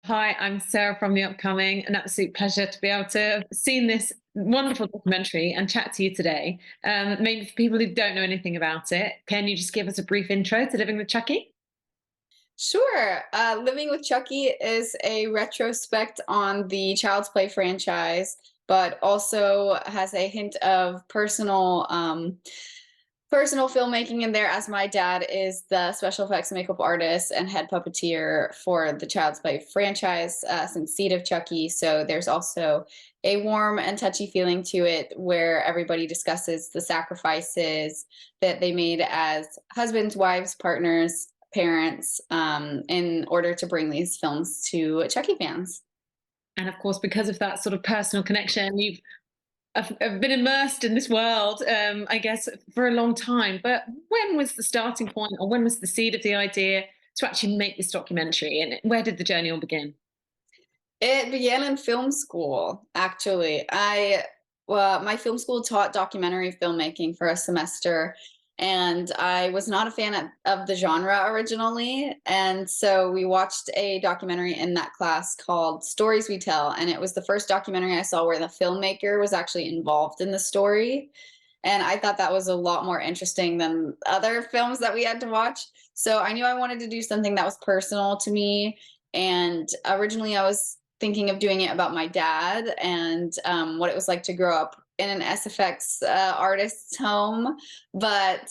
Hi, I'm Sarah from The Upcoming. An absolute pleasure to be able to have seen this wonderful documentary and chat to you today. Maybe for people who don't know anything about it, can you just give us a brief intro to Living with Chucky? Sure. Living with Chucky is a retrospect on the Child's Play franchise, but also has a hint of personal filmmaking in there, as my dad is the special effects and makeup artist and head puppeteer for the Child's Play franchise since Seed of Chucky. So there's also a warm and touchy feeling to it where everybody discusses the sacrifices that they made as husbands, wives, partners, parents, in order to bring these films to Chucky fans. And of course, because of that sort of personal connection, I've been immersed in this world, I guess, for a long time. But when was the starting point, or when was the seed of the idea to actually make this documentary? And where did the journey all begin? It began in film school, actually. Well, my film school taught documentary filmmaking for a semester, and I was not a fan of the genre originally. And so we watched a documentary in that class called Stories We Tell, and it was the first documentary I saw where the filmmaker was actually involved in the story. And I thought that was a lot more interesting than other films that we had to watch. So I knew I wanted to do something that was personal to me. And originally, I was thinking of doing it about my dad and what it was like to grow up in an SFX artist's home. But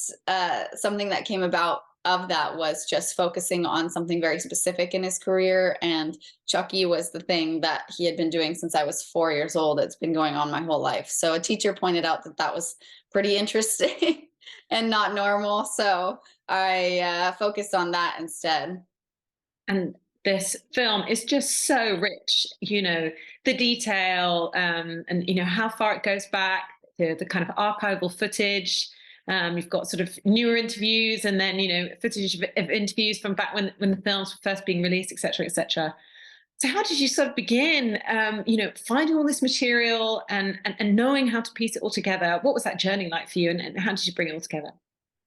something that came about of that was just focusing on something very specific in his career. And Chucky was the thing that he had been doing since I was 4 years old. It's been going on my whole life. So a teacher pointed out that that was pretty interesting and not normal. So I focused on that instead. And this film is just so rich, the detail, and how far it goes back, the kind of archival footage. You've got sort of newer interviews, and then footage of interviews from back when the films were first being released, etc., etc. So how did you sort of begin, finding all this material and knowing how to piece it all together? What was that journey like for you, and how did you bring it all together?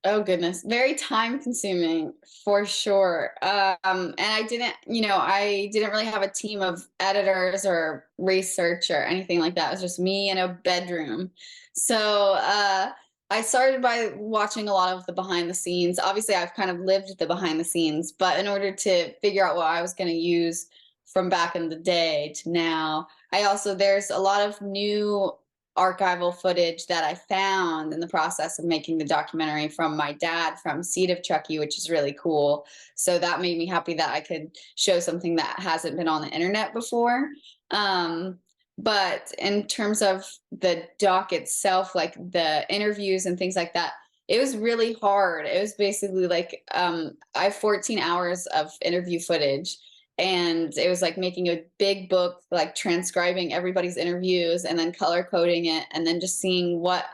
Oh goodness, very time consuming for sure. And I didn't really have a team of editors or research or anything like that. It was just me in a bedroom. So I started by watching a lot of the behind the scenes. Obviously, I've kind of lived the behind the scenes, but in order to figure out what I was going to use from back in the day to now, there's a lot of new archival footage that I found in the process of making the documentary from my dad from Seed of Chucky, which is really cool. So that made me happy that I could show something that hasn't been on the internet before. But in terms of the doc itself, like the interviews and things like that, it was really hard. It was basically like I have 14 hours of interview footage, and it was like making a big book, like transcribing everybody's interviews and then color coding it, and then just seeing what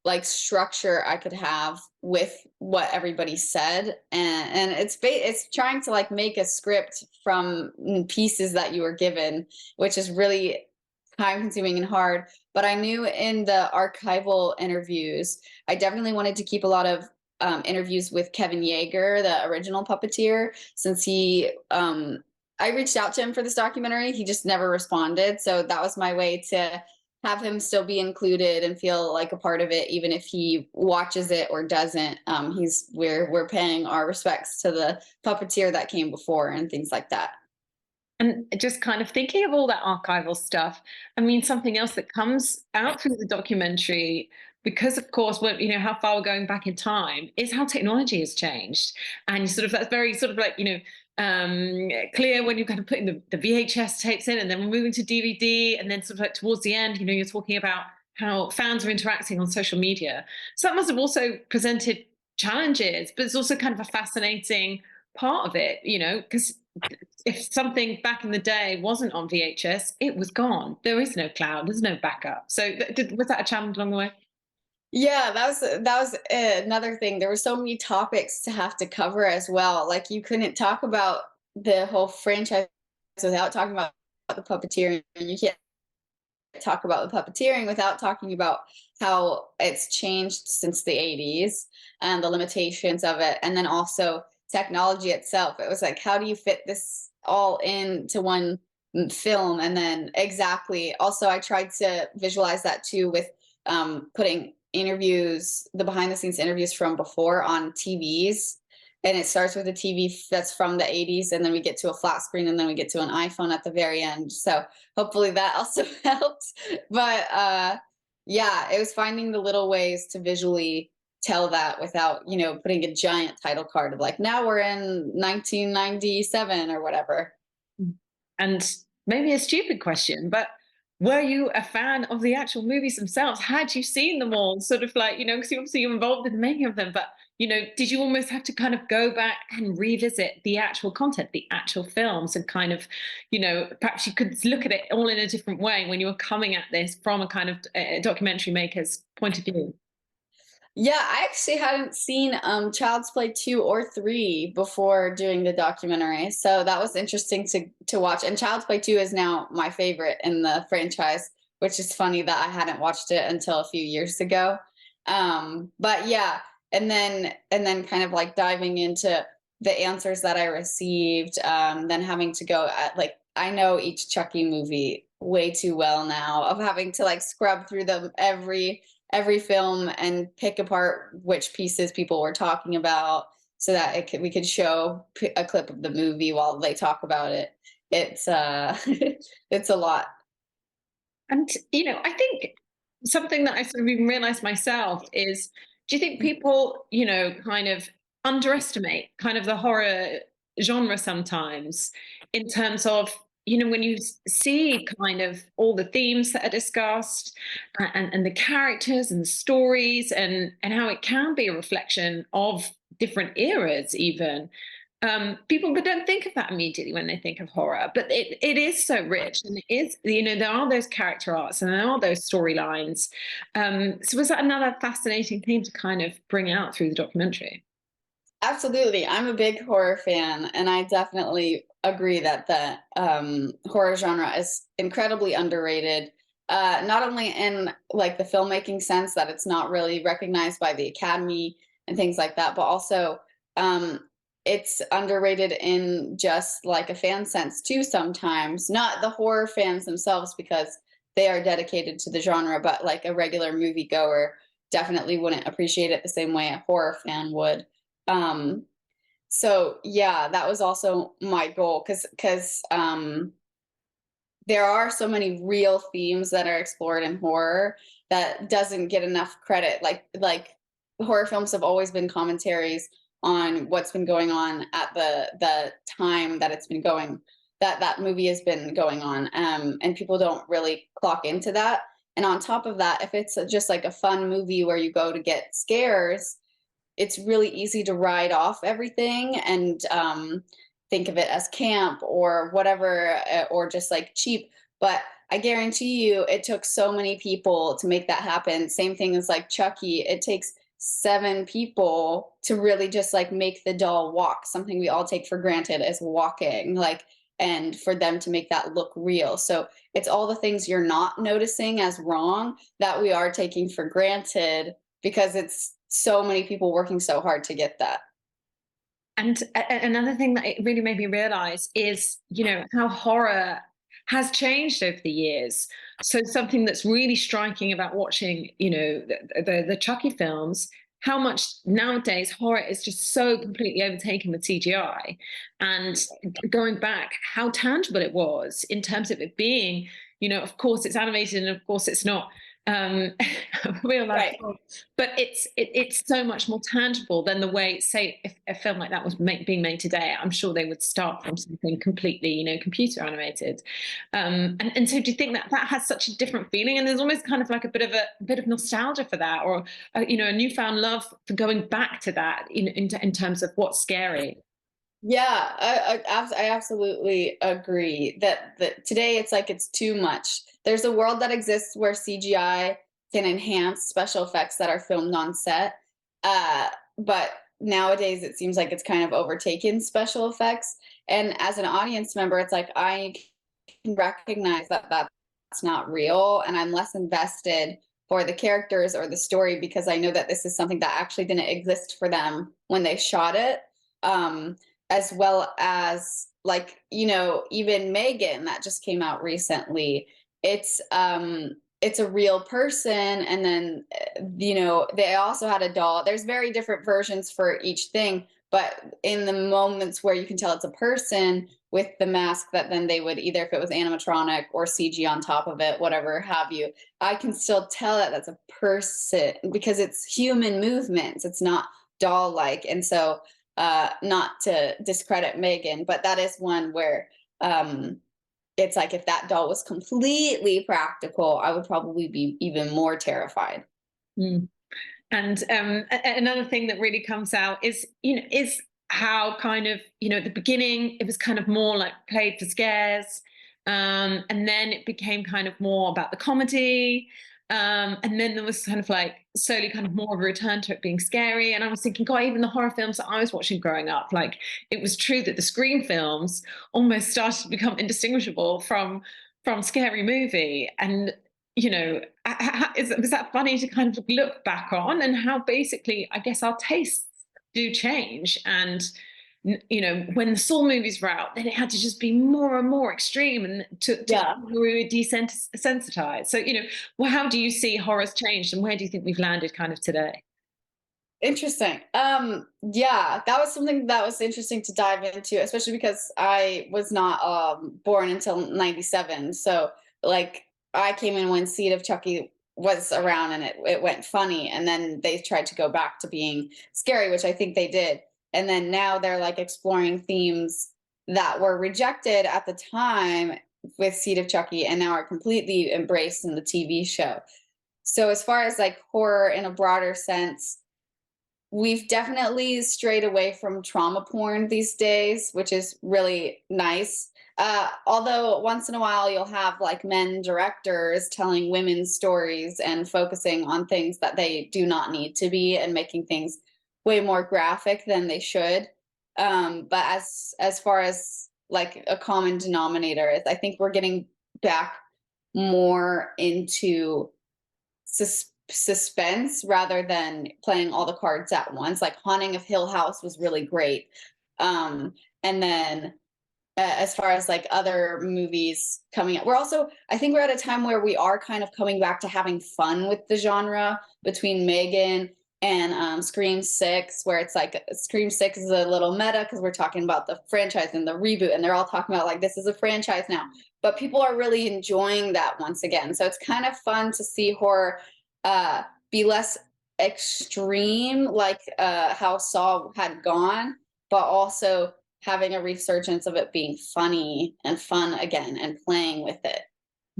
like structure I could have with what everybody said. And it's trying to like make a script from pieces that you were given, which is really time consuming and hard. But I knew in the archival interviews, I definitely wanted to keep a lot of interviews with Kevin Yeager, the original puppeteer, since I reached out to him for this documentary. He just never responded. So that was my way to have him still be included and feel like a part of it, even if he watches it or doesn't. We're paying our respects to the puppeteer that came before and things like that. And just kind of thinking of all that archival stuff, I mean, something else that comes out through the documentary, because of course, how far we're going back in time, is how technology has changed. And that's very sort of like, clear when you're kind of putting the VHS tapes in, and then we're moving to DVD, and then sort of like towards the end, you're talking about how fans are interacting on social media. So that must have also presented challenges, but it's also kind of a fascinating part of it, because if something back in the day wasn't on VHS, it was gone. There is no cloud. There's no backup. So, was that a challenge along the way? Yeah, that was another thing. There were so many topics to have to cover as well. Like you couldn't talk about the whole franchise without talking about the puppeteering. And you can't talk about the puppeteering without talking about how it's changed since the 80s and the limitations of it. And then also technology itself. It was like, how do you fit this all into one film? And then exactly. Also, I tried to visualize that too with putting interviews, the behind the scenes interviews from before on TVs. And it starts with a TV that's from the 80s, and then we get to a flat screen, and then we get to an iPhone at the very end. So hopefully that also helped. But yeah, it was finding the little ways to visually tell that without, putting a giant title card of like, now we're in 1997 or whatever. And maybe a stupid question, but were you a fan of the actual movies themselves? Had you seen them all? Sort of like, because obviously you're involved in many of them, but did you almost have to kind of go back and revisit the actual content, the actual films, and kind of, perhaps you could look at it all in a different way when you were coming at this from a kind of documentary maker's point of view? Yeah, I actually hadn't seen Child's Play 2 or 3 before doing the documentary. So that was interesting to watch. And Child's Play 2 is now my favorite in the franchise, which is funny that I hadn't watched it until a few years ago. But yeah, and then kind of like diving into the answers that I received, then having to go at like, I know each Chucky movie way too well now, of having to like scrub through them every film and pick apart which pieces people were talking about so that we could show a clip of the movie while they talk about it. It's it's a lot. And, I think something that I sort of even realized myself is, do you think people, kind of underestimate kind of the horror genre sometimes in terms of, when you see kind of all the themes that are discussed, and the characters and the stories, and how it can be a reflection of different eras even. People but don't think of that immediately when they think of horror, but it is so rich, and it is, there are those character arcs and there are those storylines. So was that another fascinating thing to kind of bring out through the documentary? Absolutely. I'm a big horror fan, and I definitely agree that the horror genre is incredibly underrated. Not only in like the filmmaking sense that it's not really recognized by the Academy and things like that, but also um, it's underrated in just like a fan sense too sometimes. Not the horror fans themselves because they are dedicated to the genre, but like a regular moviegoer definitely wouldn't appreciate it the same way a horror fan would. Um, so yeah, that was also my goal because there are so many real themes that are explored in horror that doesn't get enough credit. Like horror films have always been commentaries on what's been going on at the time that it's been going that movie has been going on, and people don't really clock into that. And on top of that, if it's just like a fun movie where you go to get scares, it's really easy to write off everything and think of it as camp or whatever, or just like cheap. But I guarantee you, it took so many people to make that happen. Same thing as like Chucky. It takes 7 people to really just like make the doll walk, something we all take for granted as walking, like, and for them to make that look real. So it's all the things you're not noticing as wrong that we are taking for granted because it's so many people working so hard to get that. And another thing that it really made me realize is, how horror has changed over the years. So something that's really striking about watching, the Chucky films, how much nowadays horror is just so completely overtaken with CGI. And going back, how tangible it was in terms of it being, of course it's animated and of course it's not real life, Right. but it's so much more tangible than the way, say, if a film like that was being made today, I'm sure they would start from something completely, computer animated. And so do you think that that has such a different feeling, and there's almost kind of like a bit of nostalgia for that, or a newfound love for going back to that in terms of what's scary? Yeah, I absolutely agree that today it's like it's too much. There's a world that exists where CGI can enhance special effects that are filmed on set, but nowadays it seems like it's kind of overtaken special effects. And as an audience member, it's like I can recognize that that's not real, and I'm less invested for the characters or the story because I know that this is something that actually didn't exist for them when they shot it. as well as like, you know, even Megan that just came out recently. It's a real person, and then you know, they also had a doll. There's very different versions for each thing, but in the moments where you can tell it's a person with the mask, that then they would either, if it was animatronic or CG on top of it, whatever have you, I can still tell that that's a person because it's human movements. It's not doll like. And so, not to discredit Megan, but that is one where it's like if that doll was completely practical, I would probably be even more terrified. Mm. And another thing that really comes out is, is how kind of, at the beginning it was kind of more like played for scares, and then it became kind of more about the comedy, and then there was kind of like slowly kind of more of a return to it being scary. And I was thinking, God, even the horror films that I was watching growing up, like it was true that the Scream films almost started to become indistinguishable from scary movie. And was that funny to kind of look back on, and how basically, I guess, our tastes do change. And when the Saw movies were out, then it had to just be more and more extreme, and to Yeah. we were desensitized. So, well, how do you see horror's changed, and where do you think we've landed kind of today? Interesting. Yeah, that was something that was interesting to dive into, especially because I was not born until 97. So like I came in when Seed of Chucky was around, and it went funny, and then they tried to go back to being scary, which I think they did. And then now they're like exploring themes that were rejected at the time with Seed of Chucky, and now are completely embraced in the TV show. So as far as like horror in a broader sense, we've definitely strayed away from trauma porn these days, which is really nice. Although once in a while you'll have like men directors telling women's stories and focusing on things that they do not need to be, and making things way more graphic than they should. But as far as like a common denominator is, I think we're getting back more into suspense rather than playing all the cards at once. Like Haunting of Hill House was really great. And then as far as like other movies coming up, I think we're at a time where we are kind of coming back to having fun with the genre between Megan and Scream 6, where it's like Scream 6 is a little meta because we're talking about the franchise and the reboot, and they're all talking about like this is a franchise now. But people are really enjoying that once again. So it's kind of fun to see horror be less extreme, like how Saw had gone, but also having a resurgence of it being funny and fun again, and playing with it.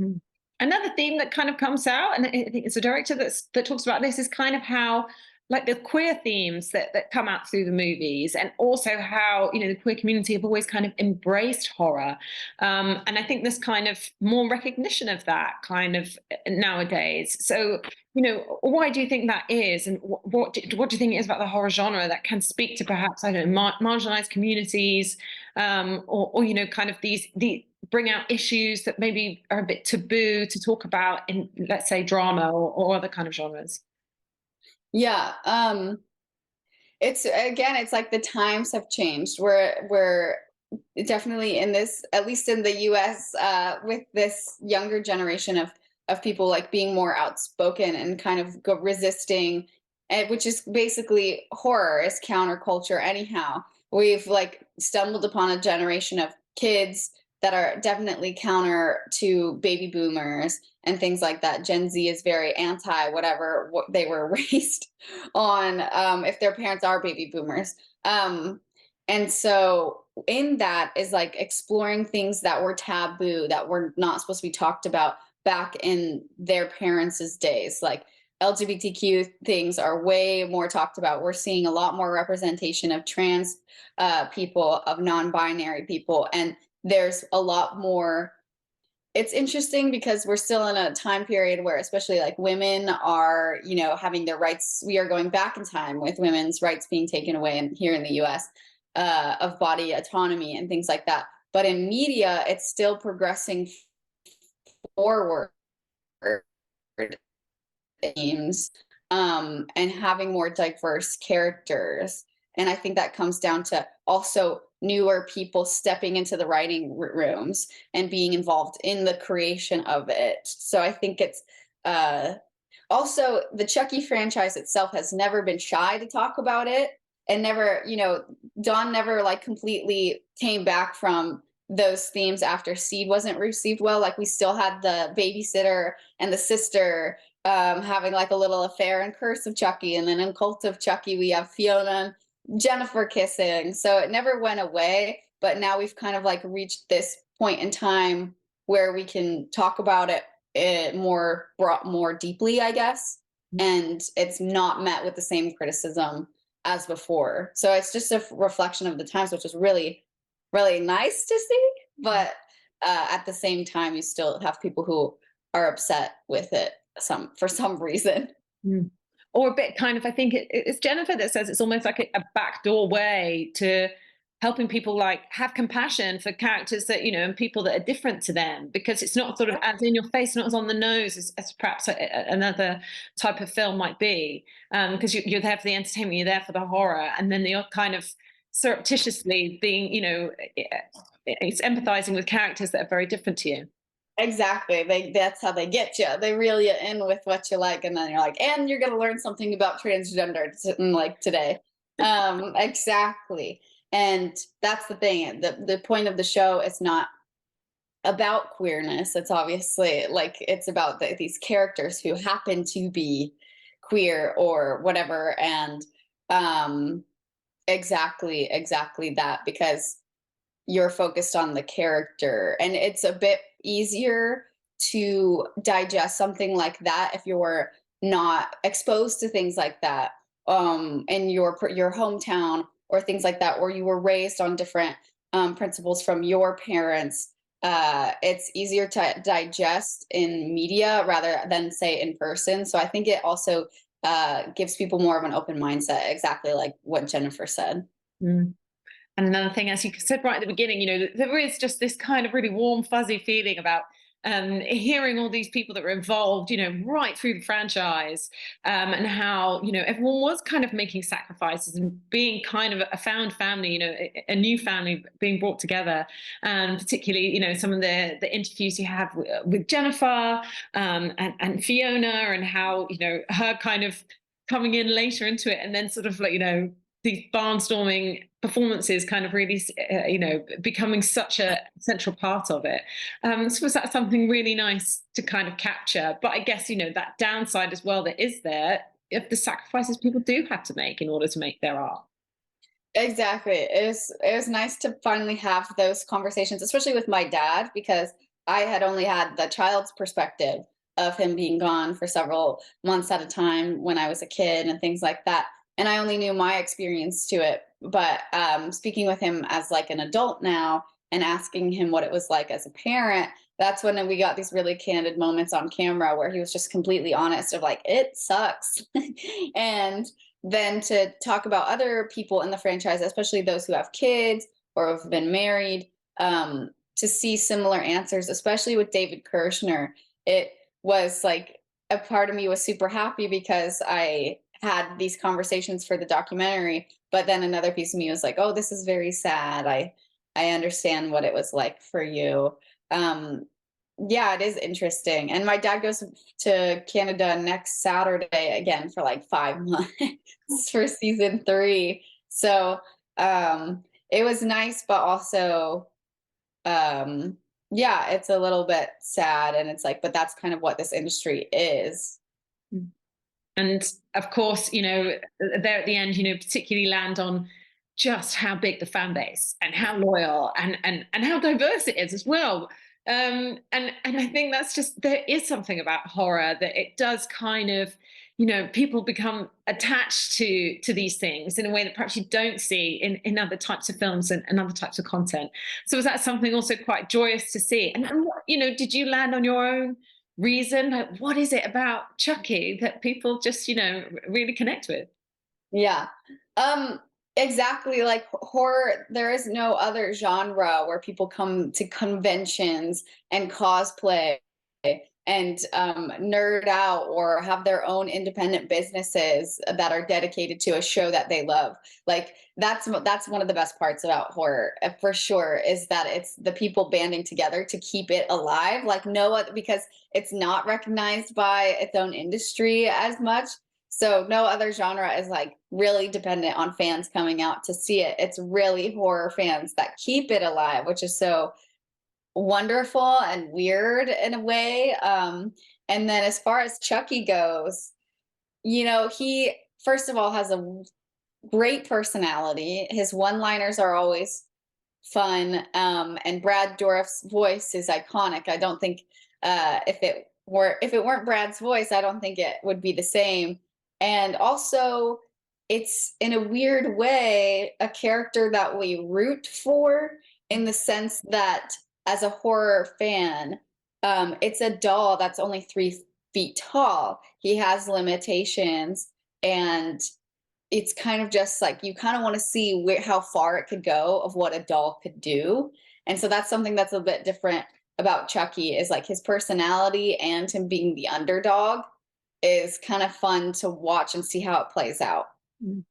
Mm. Another theme that kind of comes out, and I think it's a director that talks about this, is kind of how like the queer themes that come out through the movies, and also how the queer community have always kind of embraced horror, and I think there's kind of more recognition of that kind of nowadays. So why do you think that is, and what do you think it is about the horror genre that can speak to perhaps, I don't know, marginalized communities, or kind of the bring out issues that maybe are a bit taboo to talk about in, let's say, drama or other kind of genres? Yeah. It's again, it's like the times have changed. We're definitely in this, at least in the US, with this younger generation of people like being more outspoken and kind of resisting, and which is basically horror is counterculture anyhow. We've like stumbled upon a generation of kids that are definitely counter to baby boomers and things like that. Gen Z is very anti whatever what they were raised on, if their parents are baby boomers. And so in that is like exploring things that were taboo, that were not supposed to be talked about back in their parents' days. Like LGBTQ things are way more talked about. We're seeing a lot more representation of trans people, of non-binary people, and there's a lot more. It's interesting because we're still in a time period where especially like women are, having their rights. We are going back in time with women's rights being taken away here in the US, of body autonomy and things like that. But in media, it's still progressing forward themes, and having more diverse characters. And I think that comes down to also newer people stepping into the writing rooms and being involved in the creation of it. So I think it's uh, also the Chucky franchise itself has never been shy to talk about it, and never, Dawn never like completely came back from those themes after Seed wasn't received well. Like we still had the babysitter and the sister having like a little affair in Curse of Chucky, and then in Cult of Chucky we have Fiona and Jennifer kissing. So it never went away, but now we've kind of like reached this point in time where we can talk about it more brought more deeply, I guess, and it's not met with the same criticism as before. So it's just a reflection of the times, which is really, really nice to see. But at the same time, you still have people who are upset with it for some reason. Mm. Or a bit kind of, I think it's Jennifer that says it's almost like a backdoor way to helping people like have compassion for characters that, and people that are different to them, because it's not sort of as in your face, not as on the nose as perhaps another type of film might be. Because you're there for the entertainment, you're there for the horror, and then you're kind of surreptitiously being, it's empathizing with characters that are very different to you. Exactly. That's how they get you. They reel you in with what you like, and then you're like, and you're gonna learn something about transgender like today. Exactly. And that's the thing. The point of the show is not about queerness. It's obviously like it's about these characters who happen to be queer or whatever. And exactly that, because you're focused on the character, and it's a bit easier to digest something like that if you're not exposed to things like that in your hometown, or things like that, or you were raised on different principles from your parents. It's easier to digest in media rather than say in person. So I think it also gives people more of an open mindset, exactly like what Jennifer said. Mm. And another thing, as you said right at the beginning, there is just this kind of really warm, fuzzy feeling about hearing all these people that were involved, right through the franchise, and how, everyone was kind of making sacrifices and being kind of a found family, a new family being brought together. And particularly, some of the interviews you have with Jennifer and Fiona, and how, her kind of coming in later into it, and then sort of like, these barnstorming performances kind of really, becoming such a central part of it. So was that something really nice to kind of capture? But I guess, that downside as well that is there, if the sacrifices people do have to make in order to make their art. Exactly. It was nice to finally have those conversations, especially with my dad, because I had only had the child's perspective of him being gone for several months at a time when I was a kid and things like that. And I only knew my experience to it. But speaking with him as like an adult now and asking him what it was like as a parent, that's when we got these really candid moments on camera where he was just completely honest of like, it sucks. And then to talk about other people in the franchise, especially those who have kids or have been married, to see similar answers, especially with David Kirshner. It was like a part of me was super happy because I had these conversations for the documentary, but then another piece of me was like, oh, this is very sad. I understand what it was like for you. Yeah, it is interesting. And my dad goes to Canada next Saturday again for like 5 months for season 3. So it was nice, but also yeah, it's a little bit sad. And it's like, but that's kind of what this industry is. And of course, there at the end, particularly land on just how big the fan base and how loyal and how diverse it is as well. And I think that's just, there is something about horror that it does kind of, people become attached to these things in a way that perhaps you don't see in other types of films and other types of content. So was that something also quite joyous to see? And did you land on your own reason? Like, what is it about Chucky that people just, really connect with? Yeah. Um, exactly. Like horror, there is no other genre where people come to conventions and cosplay nerd out or have their own independent businesses that are dedicated to a show that they love. Like that's one of the best parts about horror, for sure, is that it's the people banding together to keep it alive. Like no other, because it's not recognized by its own industry as much. So no other genre is like really dependent on fans coming out to see it. It's really horror fans that keep it alive, which is so wonderful and weird in a way. And then as far as Chucky goes, he first of all has a great personality. His one-liners are always fun. And Brad Dourif's voice is iconic. I don't think if it weren't Brad's voice, I don't think it would be the same. And also, it's in a weird way a character that we root for, in the sense that as a horror fan, it's a doll that's only 3 feet tall. He has limitations, and it's kind of just like you kind of want to see how far it could go of what a doll could do. And so that's something that's a bit different about Chucky, is like his personality and him being the underdog is kind of fun to watch and see how it plays out. Mm.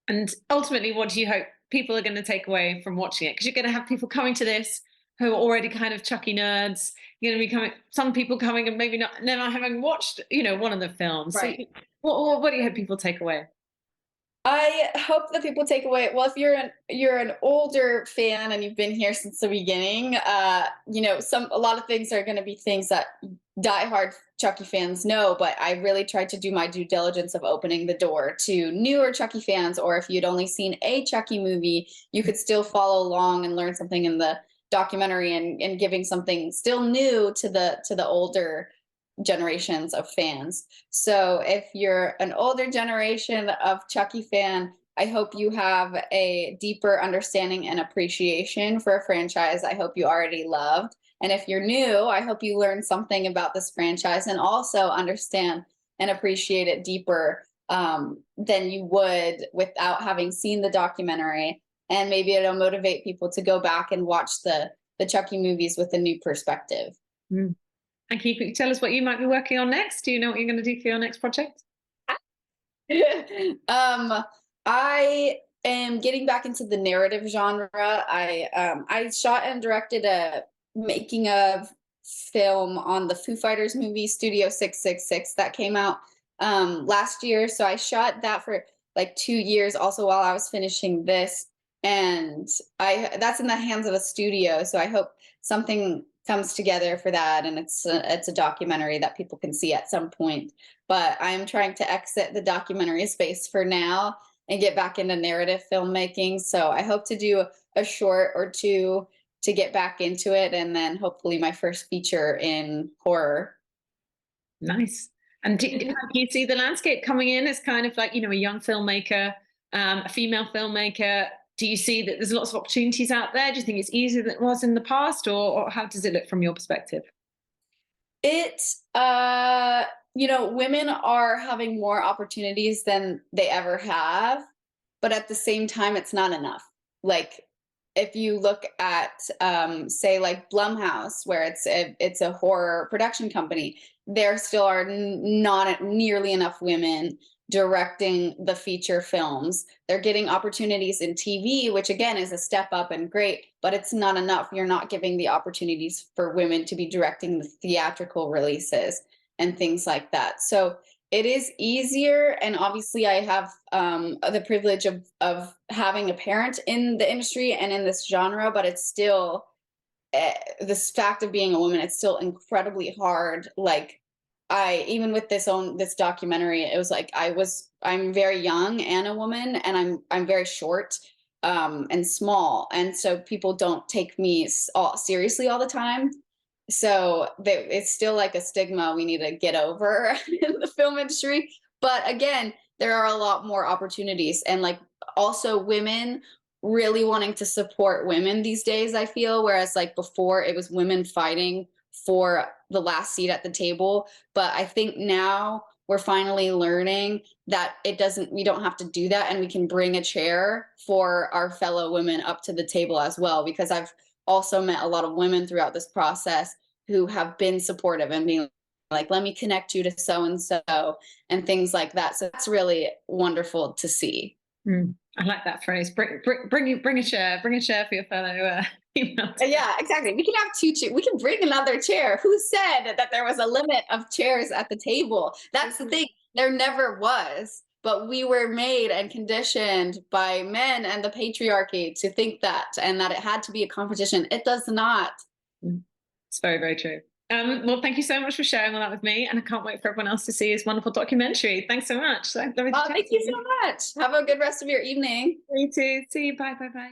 And ultimately, what do you hope people are going to take away from watching it? Because you're going to have people coming to this who are already kind of Chucky nerds. You're going to be coming, some people coming and maybe not never having watched, one of the films. Right. So what do you hope people take away? I hope that people take away. Well, if you're an older fan and you've been here since the beginning, a lot of things are going to be things that diehard Chucky fans know. But I really tried to do my due diligence of opening the door to newer Chucky fans, or if you'd only seen a Chucky movie, you could still follow along and learn something in the documentary, and giving something still new to the older generations of fans. So if you're an older generation of Chucky fan, I hope you have a deeper understanding and appreciation for a franchise I hope you already loved. And if you're new, I hope you learn something about this franchise and also understand and appreciate it deeper than you would without having seen the documentary. And maybe it'll motivate people to go back and watch the Chucky movies with a new perspective. Mm. And can you tell us what you might be working on next? Do you know what you're going to do for your next project? I am getting back into the narrative genre. I shot and directed a making of film on the Foo Fighters movie Studio 666 that came out last year. So I shot that for like 2 years also while I was finishing this. And that's in the hands of a studio. So I hope something comes together for that, and it's a documentary that people can see at some point. But I'm trying to exit the documentary space for now and get back into narrative filmmaking. So I hope to do a short or two to get back into it, and then hopefully my first feature in horror. Nice. And do you see the landscape coming in as kind of like, a young filmmaker, a female filmmaker? Do you see that there's lots of opportunities out there? Do you think it's easier than it was in the past, or how does it look from your perspective? Women are having more opportunities than they ever have, but at the same time, it's not enough. Like, if you look at, say, like Blumhouse, where it's a horror production company, there still are not nearly enough women directing the feature films. They're getting opportunities in TV, which again is a step up and great, but it's not enough. You're not giving the opportunities for women to be directing the theatrical releases and things like that. So it is easier, and obviously I have the privilege of having a parent in the industry and in this genre, but it's still this fact of being a woman, it's still incredibly hard. Like, even with this documentary, it was like I'm very young and a woman, and I'm very short and small, and so people don't take me seriously all the time. So it's still like a stigma we need to get over in the film industry. But again, there are a lot more opportunities, and like also women really wanting to support women these days, I feel, whereas like before it was women fighting for the last seat at the table. But I think now we're finally learning that we don't have to do that, and we can bring a chair for our fellow women up to the table as well, because I've also met a lot of women throughout this process who have been supportive and being like, let me connect you to so and so, and things like that. So that's really wonderful to see. I like that phrase. Bring a chair for your fellow female. Yeah, exactly. We can have two chairs. We can bring another chair. Who said that there was a limit of chairs at the table? That's the thing. There never was. But we were made and conditioned by men and the patriarchy to think that, and that it had to be a competition. It does not. It's very, very true. Well, thank you so much for sharing all that with me, and I can't wait for everyone else to see this wonderful documentary. Thanks so much. Oh, thank you so much. Have a good rest of your evening. You too. See you. Bye. Bye. Bye.